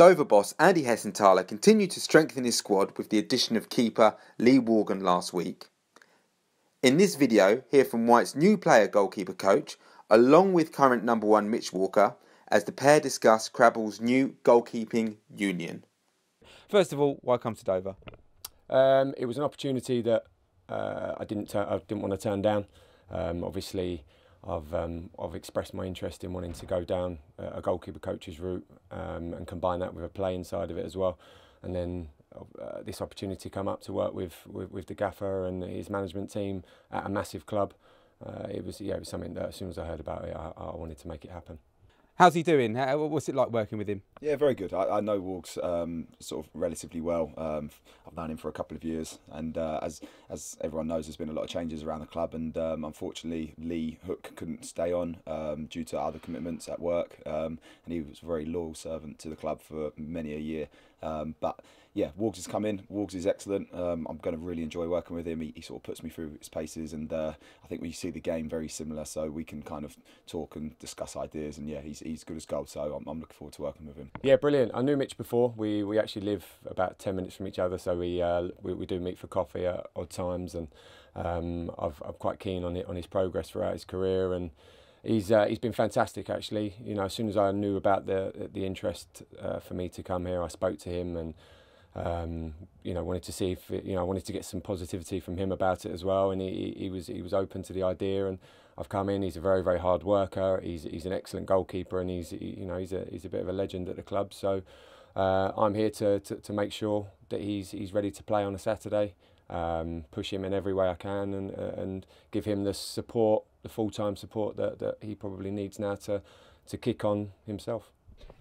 Dover boss Andy Hessenthaler continued to strengthen his squad with the addition of keeper Lee Worgan last week. In this video, hear from White's new player goalkeeper coach, along with current number one Mitch Walker, as the pair discuss Crabble's new goalkeeping union. First of all, why come to Dover? It was an opportunity that I didn't want to turn down. Obviously, I've expressed my interest in wanting to go down a goalkeeper coach's route and combine that with a playing side of it as well. And then this opportunity come up to work with the gaffer and his management team at a massive club. It was something that as soon as I heard about it, I wanted to make it happen. How's he doing? What's it like working with him? Yeah, very good. I know Wargs sort of relatively well. I've known him for a couple of years, and as everyone knows, there's been a lot of changes around the club, and unfortunately Lee Hook couldn't stay on due to other commitments at work, and he was a very loyal servant to the club for many a year. But yeah, Wargs has come in. Wargs is excellent. I'm going to really enjoy working with him. He sort of puts me through his paces, and I think we see the game very similar, so we can kind of talk and discuss ideas. And yeah, he's good as gold. So I'm looking forward to working with him. Yeah, brilliant. I knew Mitch before. We actually live about 10 minutes from each other, so we do meet for coffee at odd times, and I'm quite keen on his progress throughout his career, and he's been fantastic actually. You know, as soon as I knew about the interest for me to come here, I spoke to him and wanted to see if I wanted to get some positivity from him about it as well, and he was open to the idea. And I've come in. He's a very, very hard worker. He's an excellent goalkeeper, and he's a bit of a legend at the club. So I'm here to make sure that he's ready to play on a Saturday. Push him in every way I can, and give him the support, the full-time support that he probably needs now to kick on himself.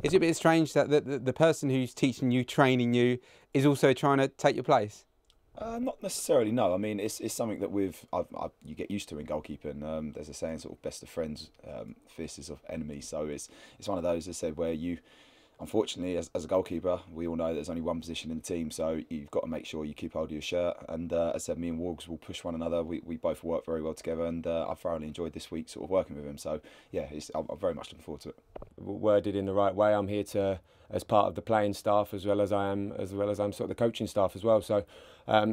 Is it a bit strange that the person who's teaching you, training you, is also trying to take your place? Not necessarily, no. I mean, it's something that you get used to in goalkeeping. There's a saying, sort of best of friends, fiercest of enemies. So it's one of those, as I said, where you, unfortunately, as a goalkeeper, we all know there's only one position in the team, so you've got to make sure you keep hold of your shirt. And as I said, me and Wargs will push one another. We both work very well together, and I thoroughly enjoyed this week sort of working with him. So yeah, I'm very much looking forward to it. Worded in the right way, I'm here as part of the playing staff as well as I'm sort of the coaching staff as well. So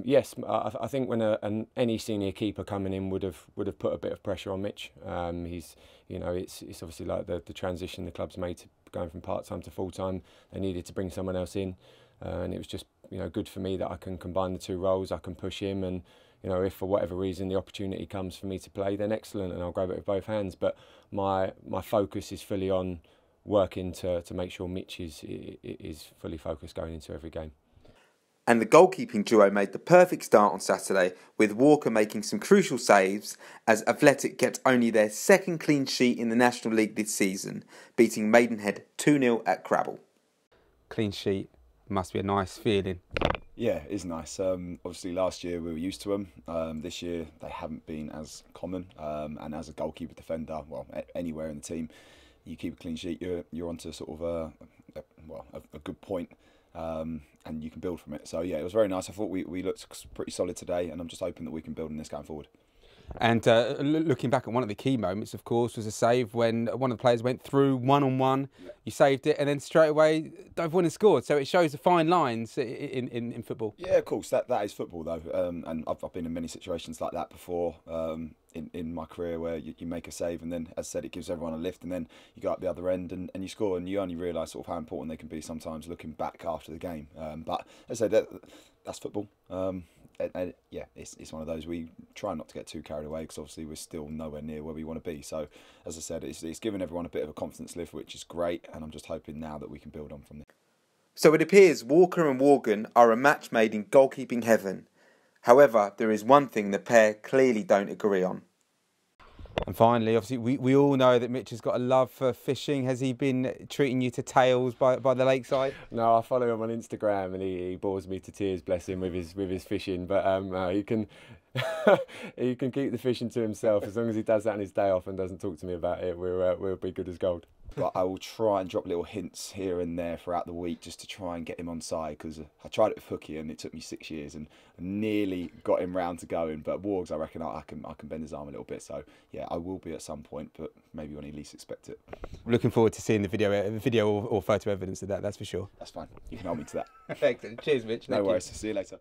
yes, I think when any senior keeper coming in would have put a bit of pressure on Mitch. It's obviously like the transition the club's made to going from part-time to full-time. They needed to bring someone else in, and it was just good for me that I can combine the two roles. I can push him, and if for whatever reason the opportunity comes for me to play, then excellent, and I'll grab it with both hands. But my focus is fully on working to make sure Mitch is fully focused going into every game. And the goalkeeping duo made the perfect start on Saturday, with Walker making some crucial saves as Athletic kept only their second clean sheet in the National League this season, beating Maidenhead 2-0 at Crabble. Clean sheet must be a nice feeling. Yeah, it is nice. Obviously last year we were used to them. This year they haven't been as common, and as a goalkeeper defender, well, anywhere in the team, you keep a clean sheet, you're onto sort of a good point. And you can build from it. So yeah, it was very nice. I thought we looked pretty solid today, and I'm just hoping that we can build on this going forward. And looking back at one of the key moments, of course, was a save when one of the players went through one-on-one. Yeah. You saved it, and then straight away Dover won and scored. So it shows the fine lines in football. Yeah, of course. That is football, though. And I've been in many situations like that before in my career, where you make a save, and then, as I said, it gives everyone a lift, and then you go up the other end and you score, and you only realise sort of how important they can be sometimes looking back after the game. But as I said, that's football. And yeah, it's one of those, we try not to get too carried away, because obviously we're still nowhere near where we want to be. So as I said, it's given everyone a bit of a confidence lift, which is great, and I'm just hoping now that we can build on from there. So it appears Walker and Worgan are a match made in goalkeeping heaven. However, there is one thing the pair clearly don't agree on. And finally, obviously, we all know that Mitch has got a love for fishing. Has he been treating you to tails by the lakeside? No, I follow him on Instagram, and he bores me to tears, bless him, with his fishing. But he can He can keep the fishing to himself. As long as he does that on his day off and doesn't talk to me about it, we'll be good as gold. But I will try and drop little hints here and there throughout the week just to try and get him on side, because I tried it with Hooky and it took me 6 years and nearly got him round to going. But Wargs, I reckon I can bend his arm a little bit. So yeah, I will be at some point, but maybe when he least expect it. Looking forward to seeing the video or photo evidence of that. That's for sure. That's fine. You can hold me to that. Excellent. Cheers, Mitch. No worries. See you later.